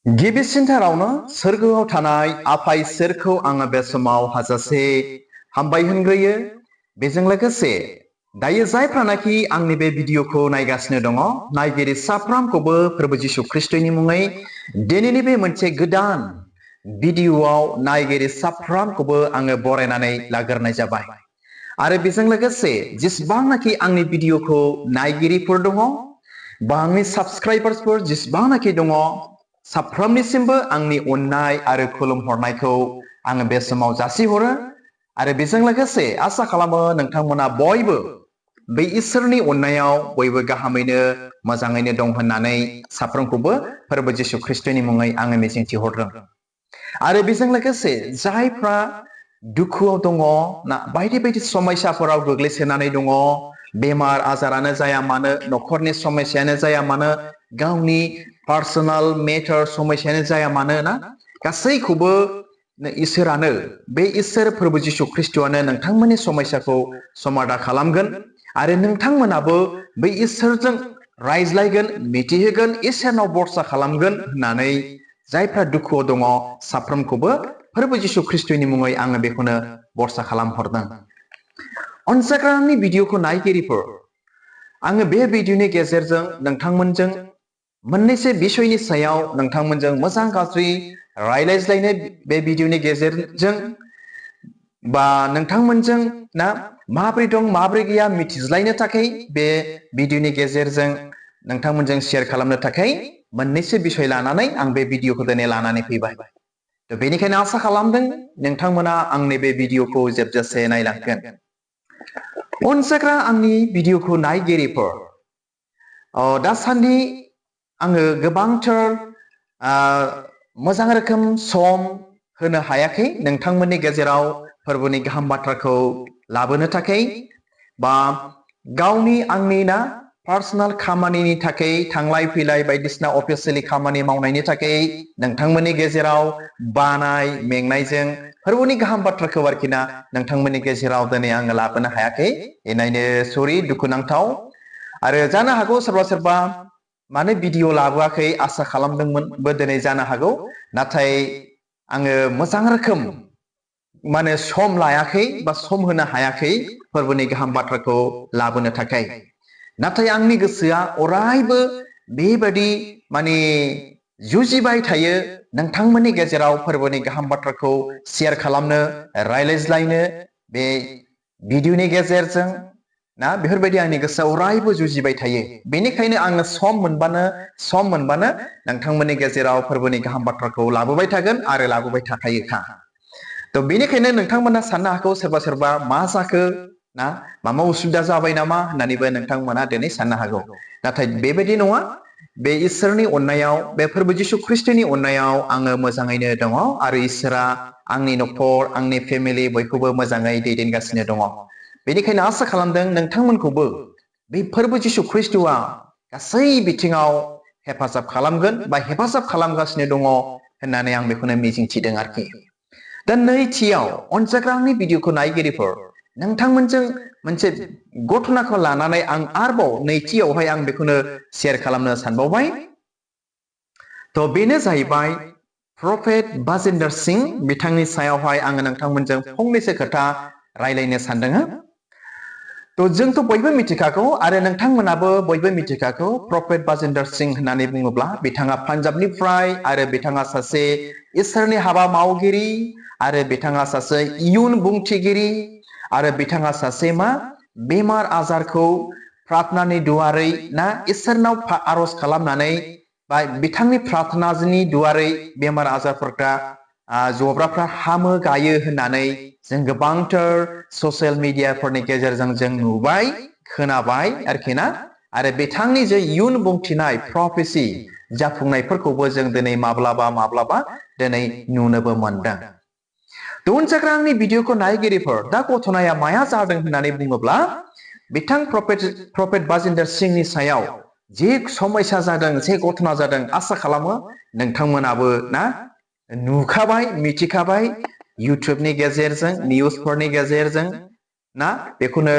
गिबिसिनथारावनो सोरगोआव थानाय आफा इसोरखौ आङो बे समाव हाजासे हामबाय होनग्रोयो। बेजों लोगोसे दायो जायफ्रानाखि आंनि बे भिडिअखौ नायगासिनो दङ, नायगिरि साफ्रोमखौबो प्रभु जिशु ख्रिस्टनि मुङै दिनैनि बे मोनसे गोदान भिडिअआव नायगिरि साफ्रोमखौबो आङो बरायनानै लाग्रोनाय जाबाय। आरो बेजों लोगोसे जेसेबांनाखि आंनि भिडिअखौ नायगिरिफोर दङ बा आंनि साबस्क्राइबार्सफोर जेसेबांनाखि दङ, साफ्रोमनिसिमबो आंनि अननाय आरो खुलुमहरनायखौ आङो बे समाव जासिहरो। आरो बेजों लोगोसे आसा खालामो नोंथांमोना बयबो बै इसोरनि अननायाव बयबो गाहामैनो मोजाङैनो दं होननानै साफ्रोमखौबो प्रभु जिशु ख्रिस्टनि मुङै आङो मिजिंथिहरदों। आरो बेजों लोगोसे जायफ्रा दुखुआव दङ ना बायदि बायदि समस्याफोराव गोग्लैसोनानै दङ, बेमार आजारानो जाया मानो, नखरनि समस्यायानो जाया मानो, गावनि पार्सोनेल मेटार समस्यायानो जाया मानो ना, गासैखौबो इसोरानो, बे इसोर प्रभु जिशु ख्रिस्टआनो नोंथांमोननि समस्याखौ समाधान खालामगोन। आरो नोंथांमोनाबो बै इसोरजों रायज्लायगोन, मिथिहोगोन, इसोरनाव भरसा खालामगोन होननानै जायफ्रा दुखुआव दङ साफ्रोमखौबो प्रभु जिशु ख्रिस्टनि मुङै आङो बेखौनो भरसा खालामहरदों। अनसायग्रानि भिडिअखौ नायगिरिफोर, आङो बे भिडिअनि गेजेरजों नोंथांमोनजों मोननैसो बिसयनि सायाव नोंथांमोनजों मोजां गाज्रि रायज्लायनो बे भिडिअनि गेजेरजों बा नोंथांमोनजों ना माब्रै दं माब्रै गैया मिथिज्लायनो थाखाय बे भिडिअनि गेजेरजों नोंथांमोनजों शेयार खालामनो थाखाय मोननैसो बिसय लानानै आं बे भिडिअखौ दिनै लानानै फैबाय। बेनिखायनो आसा खालामदों नोंथांमोना आंनि बे भिडिअखौ जोबजासे नायलांगोन। अनसायग्रा आंनि भिडिअखौ नायगिरिफोर, दासान्दि आङो गोबांथार मोजां रोखोम सम होनो हायाखै नोंथांमोननि गेजेराव फोरबोनि गाहाम बाथ्राखौ लाबोनो थाखाय, बा गावनि आंनि ना पार्सोनेल खामानिनि थाखाय थांलाय फैलाय बायदिसिना अफिसियेलि खामानि मावनायनि थाखाय नोंथांमोननि गेजेराव बानाय मेंनायजों फोरबोनि गाहाम बाथ्राखौ आरोखि ना नोंथांमोननि गेजेराव दिनै आङो लाबोनो हायाखै। एनायनो सरि, दुखुनांथाव। आरो जानो हागौ सोरबा सोरबा मानो भिडिअ लाबोआखै आसा खालामदोंमोनबो दिनै जानो हागौ, नाथाय आङो मोजां रोखोम माने सम लायाखै बा सम होनो हायाखै फोरबोनि गाहाम बाथ्राखौ लाबोनो थाखाय। नाथाय आंनि गोसोआ अरायबो बेबायदि माने जुजिबाय थायो नोंथांमोननि गेजेराव फोरबोनि गाहाम बाथ्राखौ शेयार खालामनो, रायज्लायनो बे भिडिअनि गेजेरजों ना, बेफोरबायदि आंनि गोसोआव अरायबो जुजिबाय थायो। बेनिखायनो आङो सम मोनबानो नोंथांमोननि गेजेराव फोरबोनि गाहाम बाथ्राखौ लाबोबाय थागोन आरो लाबोबाय थाखायोखा। बेनिखायनो नोंथांमोना साननो हागौ सोरबा सोरबा मा जाखो ना, माबा उसुबिदा जाबाय नामा होननानैबो नोंथांमोना दिनै साननो हागौ। नाथाय बेबायदि नङा। बे इसोरनि अननायाव, बे फोरबो जिशु ख्रिस्टनि अननायाव आङो मोजाङैनो दङ आरो इसोरा आंनि नखर, आंनि फेमिलि बयखौबो मोजाङै दैदेनगासिनो दङ। बेनिखायनो आसा खालामदों नोंथांमोनखौबो बे फोरबो जिशु ख्रिस्टआ गासै बिथिङाव हेफाजाब खालामगोन बा हेफाजाब खालामगासिनो दङ होननानै आं बेखौनो मिजिंथिदों आरोखि। दा नैथियाव अनसायग्रा आंनि भिडिअखौ नायगिरिफोर, नोंथांमोनजों मोनसे घटनाखौ लानानै आं आरोबाव नैथियावहाय आं बेखौनो शेयार खालामनो सानबावबाय। बेनो जाहैबाय प्रफेट बाजिन्दर सिंह बिथांनि सायावहाय आङो नोंथांमोनजों फंनैसो खोथा रायलायनो सानदों। जोंथ' बयबो मिथिखागौ आरो नोंथांमोनाबो बयबो मिथिखागौ, प्रफेट बाजिन्दर सिंह होननानै बुङोब्ला बिथाङा पान्जाबनिफ्राय आरो बिथाङा सासे इसोरनि हाबा मावगिरि आरो बिथाङा सासे इयुन बुंथिगिरि आरो बिथाङा सासे मा बेमार आजारखौ प्रार्थनानि दुवारै ना इसोरनाव आरज खालामनानै बा बिथांनि प्रार्थनानि दुवारै बेमार आजारफोरा जब्राफ्रा हामो गायो होननानै जों गोबांथार ससियेल मिडियाफोरनि गेजेरजों जों नुबाय खोनाबाय आरोखि ना। आरो बिथांनि जे इयुन बुंथिनाय प्रफेसि जाफुंनायफोरखौबो जों दिनै माब्लाबा दिनै नुनोबो मोनदों। अनसायग्रा आंनि भिडिअखौ नायगिरिफोर, दा घटनाया माया जादों होननानै बुङोब्ला बिथां प्रफेट बाजिन्दर सिंहनि सायाव जे समस्या जादों, जे घटना जादों, आसा खालामो नोंथांमोनाबो ना नुखाबाय, मिथिखाबाय, इउटुबनि गेजेरजों, निउसफोरनि गेजेरजों ना, बेखौनो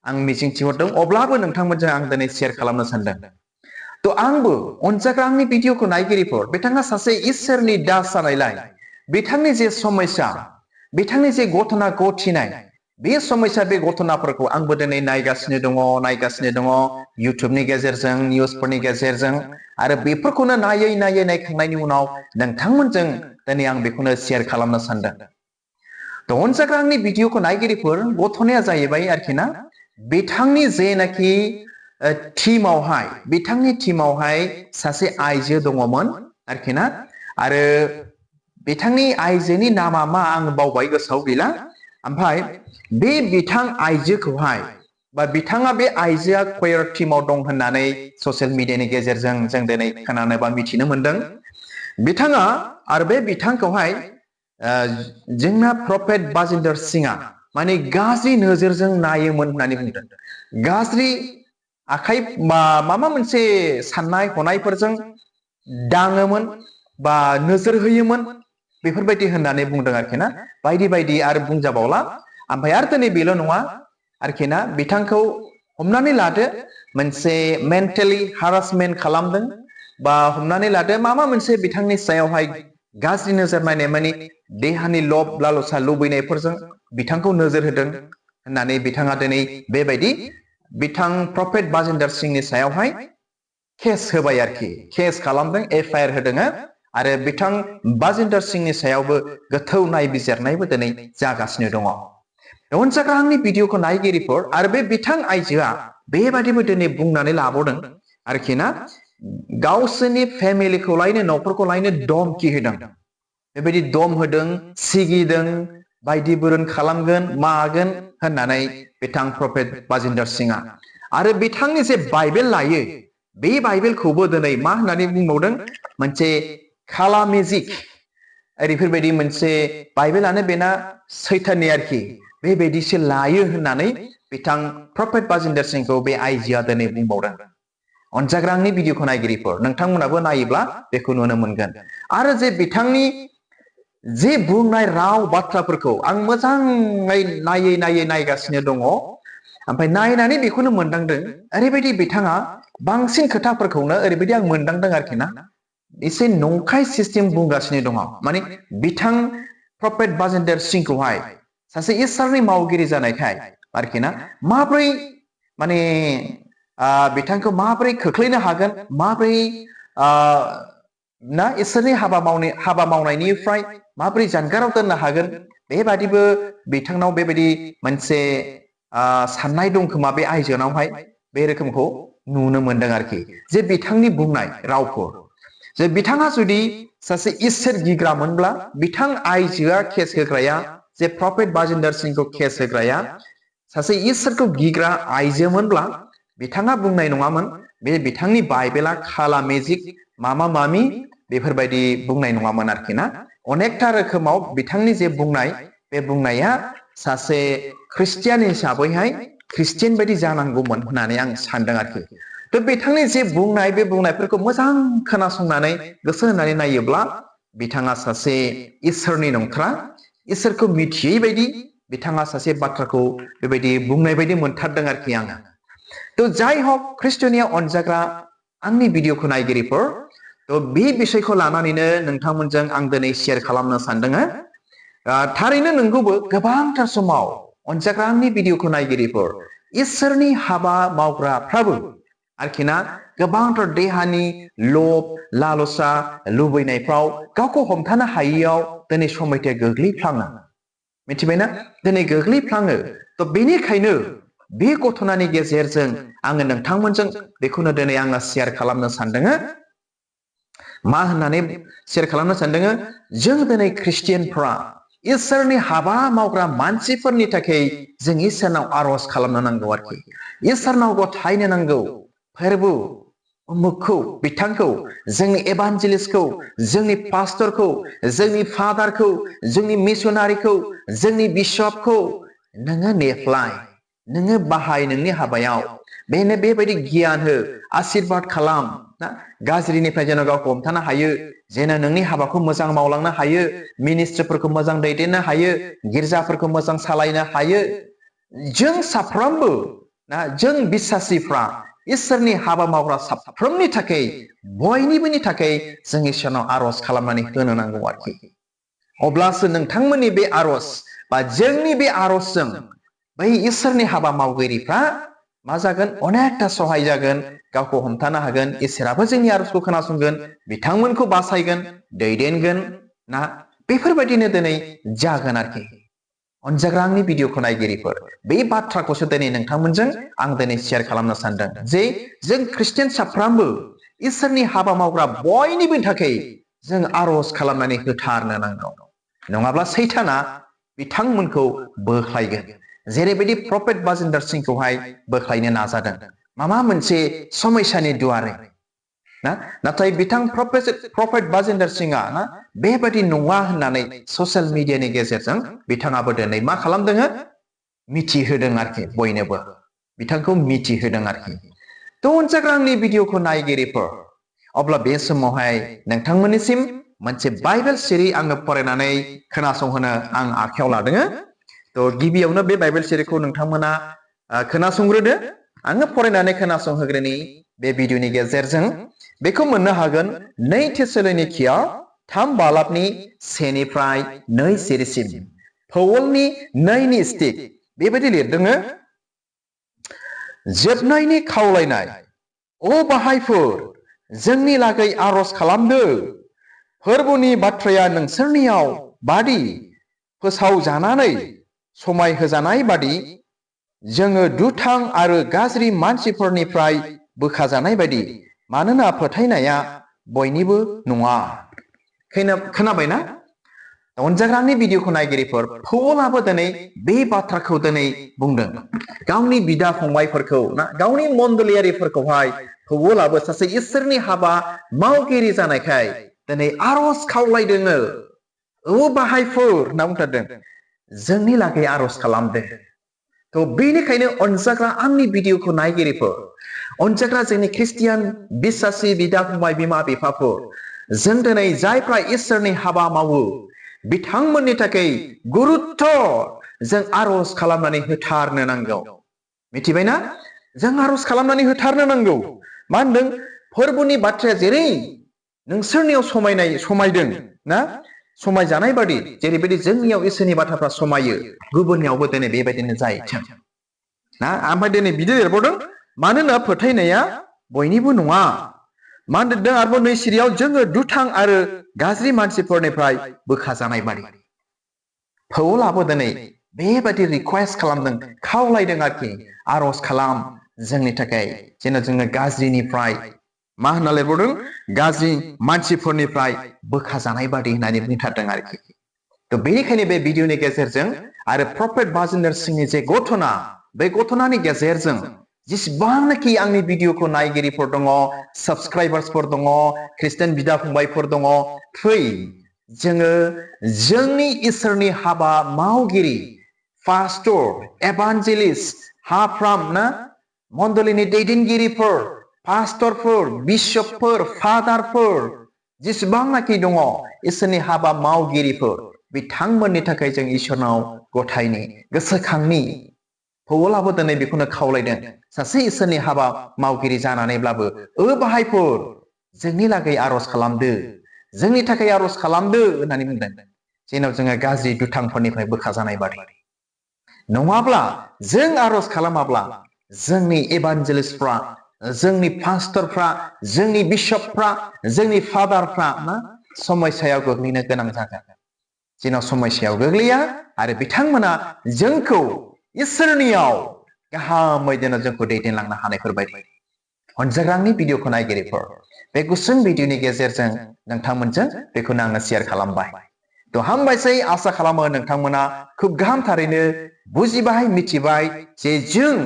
आं मिजिंथिहरदों। अब्लाबो नोंथांमोनजों आं दिनै शेयार खालामनो सानदों। तो आंबो अनजाग्रा आंनि भिडिअखौ नायगिरिफोर बिथाङा सासे इसोरनि दास जानायलाय बिथांनि जे समस्या बिथांनि जे घटना घटिनाय बे समस्या बे घटनाफोरखौ आंबो दिनै नायगासिनो दङ इउट्युबनि गेजेरजों निउसफोरनि गेजेरजों आरो बेफोरखौनो नायै नायखांनायनि उनाव नोंथांमोनजों दिनै आं बेखौनो शेयार खालामनो सानदों। तो अनजाग्रा आंनि भिडिअखौ नायगिरिफोर घटनाया जाहैबाय आरोखि ना बिथांनि जेनाखि बिथांनि टीमावहाय सासे आइजो दङमोन आरोखि ना आरो बिथांनि आइजोनि नामा मा आं बावबाय गोसोआव गैला ओमफ्राय बे बिथां आइजोखौहाय बा बिथाङा बे आइजोआ क्वेयर टीमाव दं होननानै ससियेल मिडियानि गेजेरजों जों दिनै खोनानो बा मिथिनो मोनदों। बिथाङा आरो बे बिथांखौहाय जोंना प्रफेट बाजिन्दर सिंआ माने गाज्रि नोजोरजों नायोमोन होननानै बुंदों। गाज्रि आखाइ माबा मोनसे साननाय हनायफोरजों दाङोमोन बा नोजोर होयोमोन बेफोरबायदि होननानै बुंदों आरोखि ना बायदि आरो बुंजाबावला। ओमफ्राय आरो दिनै बेल' नङा आरोखि ना बिथांखौ हमनानै लादो मोनसे मेन्टेलि हारासमेन्ट खालामदों बा हमनानै लादो माबा मोनसे बिथांनि सायावहाय गाज्रि नोजोर नायनाय माने देहानि लब लालसा लुबैनायफोरजों बिथांखौ नोजोर होदों होननानै बिथाङा दिनै बेबायदि बिथां प्रफेट बाजिन्दर सिंनि सायावहाय केस होबाय आरोखि केस खालामदों एफआइआर होदों आरो बिथां बाजिन्दर सिंनि सायावबो गोथौ नायबिजिरनायबो दिनै जागासिनो दङ। अनजाग्रा आंनि भिडिअखौ नायगिरिफोर आरो बे बिथां आइजोआ बेबादिबो दिनै बुंनानै लाबावदों आरोखि ना गावसोरनि फेमिलिखौ लायनो न'खरखौ लायनो धमकि होदों बेबायदि दम होदों सिगिदों बायदि बुरुन खालामगोन मागोन होननानै बिथां प्रफेट बाजिन्दर सिंआ आरो बिथांनि जे बाइबेल लायो बे बाइबेलखौबो दिनै मा होननानै बुंबावदों मोनसे खाला मेजिक ओरैफोरबायदि मोनसे बाइबेलानो बेना सैथाननि आरोखि बेबायदिसो लायो होननानै बिथां प्रफेट बाजिन्दर सिंखौ बे आइजोआ दिनै बुंबावदों। अनजाग्रा आंनि भिडिअखौ नायगिरिफोर नोंथांमोनाबो नायोब्ला बेखौ नुनो मोनगोन आरो जे बिथांनि जे बुंनाय राव बाथ्राफोरखौ आं मोजाङै नायै नायगासिनो दङ ओमफ्राय नायनानै बेखौनो मोनदांदों ओरैबायदि बिथाङा बांसिन खोथाफोरखौनो ओरैबायदि आं मोनदांदों आरोखि ना एसे नंखाय सिस्टेम बुंगासिनो दङ माने बिथां प्रफेट बाजिन्दर सिंखौहाय सासे इसोरनि मावगिरि जानायखाय आरोखि ना माब्रै माने बिथांखौ माब्रै खोख्लैनो हागोन माब्रै ना इसोरनि हाबा मावनायनिफ्राय माब्रै जानगाराव दोननो हागोन बेबादिबो बिथांनाव बेबायदि मोनसे साननाय दं खोमा बे आइजोनावहाय बे रोखोमखौ नुनो मोनदों आरोखि जे बिथांनि बुंनाय रावफोर जे बिथाङा जुदि सासे इसोर गिग्रामोनब्ला बिथां आइजोआ केस होग्राया जे प्रफेट बाजिन्दर सिंखौ केस होग्राया सासे इसोरखौ गिग्रा आइजोमोनब्ला बिथाङा बुंनाय नङामोन बे बिथांनि बाइबेला खाला मेजिक मामा मामि बेफोरबायदि बुंनाय नङामोन आरोखि ना अनेकथा रोखोमाव बिथांनि जे बुंनाय बे बुंनाया सासे ख्रिस्टियान हिसाबैहाय ख्रिस्टियान बायदि जानांगौमोन होननानै आं सानदों आरोखि। तो बिथांनि जे बुंनाय बे बुंनायफोरखौ मोजां खोनासंनानै गोसो होनानै नायोब्ला बिथाङा सासे इसोरनि नंथारा इसोरखौ मिथियै बायदि बिथाङा सासे बाथ्राखौ बेबायदि बुंनाय बायदि मोनथारदों आरोखि आङो। तो जाय हक ख्रिस्टनिया अनजाग्रा आंनि भिडिअखौ नायगिरिफोर तो बे बिषयखौ लानानैनो नोंथांमोनजों आं दिनै शेयार खालामनो सानदों। थारैनो नंगौबो गोबांथार समाव अनजाग्रा आंनि भिडिअखौ नायगिरिफोर इसोरनि हाबा मावग्राफ्राबो आरोखि ना गोबांथार देहानि लब लालसा लुबैनायफ्राव गावखौ हमथानो हायैयाव दिनै समयथाया गोग्लैफ्लाङो मिथिबायना दिनै गोग्लैफ्लाङो। तो बेनिखायनो बे घटनानि गेजेरजों आङो नोंथांमोनजों बेखौनो दिनै आङो शेयार खालामनो सानदों। मा होननानै शेयार खालामनो सानदों जों दिनै ख्रिस्टियानफ्रा इसोरनि हाबा मावग्रा मानसिफोरनि थाखाय जों इसोरनाव आरज खालामनो नांगौ आरोखि इसोरनाव गथायनो नांगौ फोरबो उमुखखौ बिथांखौ जोंनि एभान्जेलिस्टखौ जोंनि पास्टरखौ जोंनि फादारखौ जोंनि मिशनारिखौ जोंनि बिशपखौ नोङो नेफ्लाय नोङो बाहाय नोंनि हाबायाव बेनो बेबायदि गियान हो आशीर्बाद खालाम ना गाज्रिनिफ्राय जेन गावखौ हमथानो हायो जेन नोंनि हाबाखौ मोजां मावलांनो हायो मिनिस्ट्रिफोरखौ मोजां दैदेननो हायो गिर्जाफोरखौ मोजां सालायनो हायो। जों साफ्रोमबो ना जों बिश्वासिफ्रा इसोरनि हाबा मावग्रा साफ्रोमनि थाखाय बयनिबोनि थाखाय जों इसोरनाव आरज खालामनानै होनो नांगौ आरोखि अब्लासो नोंथांमोननि बे आरज बा जोंनि बे आरजजों बै इसोरनि हाबा मावगिरिफ्रा मा जागोन अनेकथा सहाय जागोन गावखौ हमथानो हागोन इसोराबो जोंनि आरजखौ खोनासंगोन बिथांमोनखौ बासायगोन दैदेनगोन ना बेफोरबायदिनो दिनै जागोन आरोखि अनजाग्रा आंनि भिडिअखौ नायगिरिफोर बे बाथ्राखौसो दिनै नोंथांमोनजों आं दिनै शेयार खालामनो सानदों जे जों ख्रिस्टियान साफ्रोमबो इसोरनि हाबा मावग्रा बयनिबो थाखाय जों आरज खालामनानै होथारनो नांगौ नङाब्ला सैताना बिथांमोनखौ बोख्लायगोन जेरैबायदि प्रफेट बाजिन्दर सिंहखौहाय बोख्लायनो नाजादों माबा मोनसे समयसानि दुवारै ना नाथाय बिथां प्रफेट बाजिन्दर सिंहआ ना बेबादि नङा होननानै ससियेल मिडियानि गेजेरजों बिथाङाबो दिनै मा खालामदों मिथिहोदों आरोखि बयनोबो बिथांखौ मिथिहोदों आरोखि थ' अनजाग्रा आंनि भिडिअखौ नायगिरिफोर अब्ला बे समावहाय नोंथांमोननिसिम मोनसे बाइबेल सिरि आङो फरायनानै खोनासंहोनो आं आखायाव लादों थ' गिबियावनो बे बाइबेल सिरिखौ नोंथांमोना खोनासंग्रोदो आङो फरायनानै खोनासंहोग्रोनि बे भिडिअनि गेजेरजों बेखौ मोननो हागोन 2 थेसलोनिकियाव 3 बालाबनि 1निफ्राय 2 सिरिसिम पौलनि 2नि स्टिक बेबायदि लिरदों जोबनायनि खावलायनाय अ बाहायफोर जोंनि लागै आरज खालामदो फोरबोनि बाथ्राया नोंसोरनियाव बादि फोसावजानानै समाय होजानाय बादि जोङो दुथां आरो गाज्रि मानसिफोरनिफ्राय बोखाजानाय बायदि मानोना फोथायनाया बयनिबो नङा खोनाबायना अनजाग्रानि भिडिअखौ नायगिरिफोर पौलाबो दिनै बे बाथ्राखौ दिनै बुंदों गावनि बिदा फंबायफोरखौ ना गावनि मण्डलियारिफोरखौहाय पौलाबो सासे इसोरनि हाबा मावगिरि जानायखाय दिनै आरज खावलायदों औ बाहायफोर होनना बुंथारदों जोंनि लागै आरज खालामदो थ' बेनिखायनो अनजाग्रा आंनि भिडिअखौ नायगिरिफोर अनजाग्रा जोंनि ख्रिस्टियान बिश्वासी बिदा फंबाय बिमा बिफाफोर जों दिनै जायफ्रा इसोरनि हाबा मावो बिथांमोननि थाखाय गुरुत्थ जों आरज खालामनानै होथारनो नांगौ मिथिबायना जों आरज खालामनानै होथारनो नांगौ मा होनदों फोरबोनि बाथ्राया जेरै नोंसोरनियाव समायदों ना समायजानाय बादि जेरैबायदि जोंनियाव इसोरनि बाथ्राफ्रा समायो गुबुननियावबो दिनै बेबायदिनो जाहैथों ना ओमफ्राय दिनै बिदि लिरबावदों मानोना फोथायनाया बयनिबो नङा मा होनदों आरोबाव 2 सिरियाव जोङो दुथां आरो गाज्रि मानसिफोरनिफ्राय बोखाजानाय बादि पौलाबो दिनै बेबादि रिक्वेस्ट खालामदों खावलायदों आरोखि आरज खालाम जोंनि थाखाय जेन जोङो गाज्रिनिफ्राय मा होनना लिरबावदों गाज्रि मानसिफोरनिफ्राय बोखाजानाय बादि होननानै बुंथारदों आरोखि थ' बेनिखायनो बे भिडिअनि गेजेरजों आरो प्रफेट बाजिन्दर सिंहनि जे घटना बे घटनानि गेजेरजों जेसेबांनाखि आंनि भिडिअखौ नायगिरिफोर दङ साबस्क्राइबार्सफोर दङ ख्रिस्टियान बिदा फंबायफोर दङ फै जोङो जोंनि इसोरनि हाबा मावगिरि पास्टर एभान्जेलिस्ट हाफ्राम ना मण्डलिनि दैदेनगिरिफोर पास्टरफोर बिशपफोर फादारफोर जेसेबांनाखि दङ इसोरनि हाबा मावगिरिफोर बिथांमोननि थाखाय जों इसोरनाव गथायनि गोसोखांनि पौलाबो दिनै बेखौनो खावलायदों सासे इसोरनि हाबा मावगिरि जानानैब्लाबो बाहायफोर जोंनि लागै आरज खालामदो जोंनि थाखाय आरज खालामदो होननानै बुंदों जेन जोङो गाज्रि दुथांफोरनिफ्राय बोखाजानाय बादि नङाब्ला जों आरज खालामाब्ला जोंनि एभान्जेलिस्टफ्रा जोंनि पास्टरफ्रा जोंनि बिशपफ्रा जोंनि फादारफ्रा ना समस्यायाव गोग्लैनो गोनां जागोन जेन समस्यायाव गोग्लैया आरो बिथांमोना जोंखौ इसोरनियाव गाहामै जेन जोंखौ दैदेनलांनो हानायफोर बायदि अनजाग्रानि भिडिअखौ नायगिरिफोर बे गुसुं भिडिअनि गेजेरजों नोंथांमोनजों बेखौनो आङो शेयार खालामबाय थ' हामबायसै आसा खालामो नोंथांमोना खुब गाहामथारैनो बुजिबाय मिथिबाय जे जों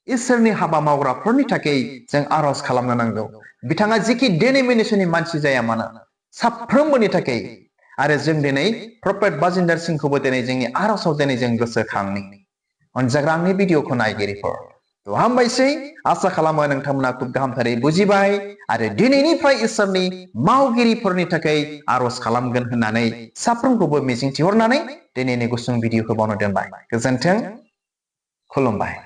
इसोरनि हाबा मावग्राफोरनि थाखाय जों आरज खालामनो नांगौ बिथाङा जेखि डेनोमिनेसननि मानसि जाया मानो साफ्रोमबोनि थाखाय आरो जों दिनै प्रफेट बाजिन्दर सिंहखौबो दिनै जोंनि आरजआव दिनै जों गोसोखांनि अनजाग्रा आंनि भिडिअखौ नायगिरिफोर थ' हामबायसै आसा खालामो नोंथांमोना खुब गाहामथारै बुजिबाय आरो दिनैनिफ्राय इसोरनि मावगिरिफोरनि थाखाय आरज खालामगोन होननानै साफ्रोमखौबो मिजिंथिहरनानै दिनैनि गुसुं भिडिअखौ बावनो दोनबाय गोजोन्थों खुलुमबाय